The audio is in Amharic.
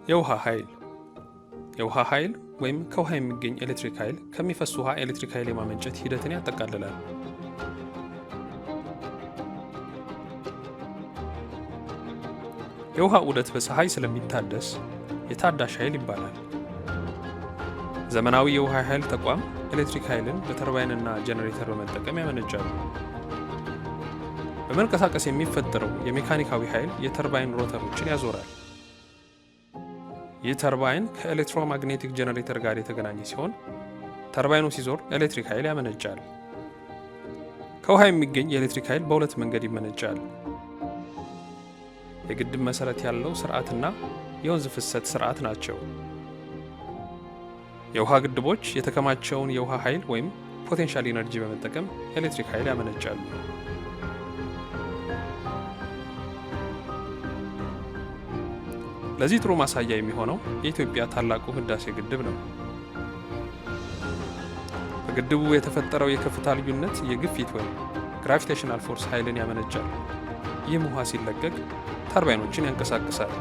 የውሃ ኃይል የውሃ ኃይል ወይም ከውሃ የሚገኝ ኤሌክትሪክ ኃይል ከሚፈስ ውሃ ኤሌክትሪክ ኃይል የማመንጨት ሂደትን ያጠቃልላል። የውሃ ዑደት በፀሐይ ስለሚታደስ የታዳሽ ኃይል ይባላል። ዘመናዊ የውሃ ኃይል ተቋም ኤሌክትሪክ ኃይልን በተርባይንና ጄኔሬተር በመጠቀም ያመነጫሉ። በመንቀሳቀስ የሚፈጠረው የሜካኒካዊ ኃይል የተርባይን ሮተሮችን ያዞራል። ይህ ተርባይን ከኤሌክትሮማግኔቲክ ጄኔሬተር ጋር የተገናኘ ሲሆን ተርባይኑ ሲዞር ኤሌክትሪክ ኃይል ያመነጫል። ከውሃ የሚገኝ የኤሌክትሪክ ኃይል በሁለት መንገድ ይመነጫል። የግድብ መሰረት ያለው ስርዓትና የወንዝ ፍሰት ስርዓት ናቸው። የውሃ ግድቦች የተከማቸውን የውሃ ኃይል ወይም ፖቴንሻል ኢነርጂ በመጠቀም ኤሌክትሪክ ኃይል ያመነጫሉ። ለዚህ ጥሩ ማሳያ የሚሆነው የኢትዮጵያ ታላቁ ህዳሴ ግድብ ነው። በግድቡ የተፈጠረው የከፍታ ልዩነት የግፊት ወይም ግራቪቴሽናል ፎርስ ኃይልን ያመነጫል። ይህም ውሃ ሲለቀቅ ተርባይኖችን ያንቀሳቅሳል።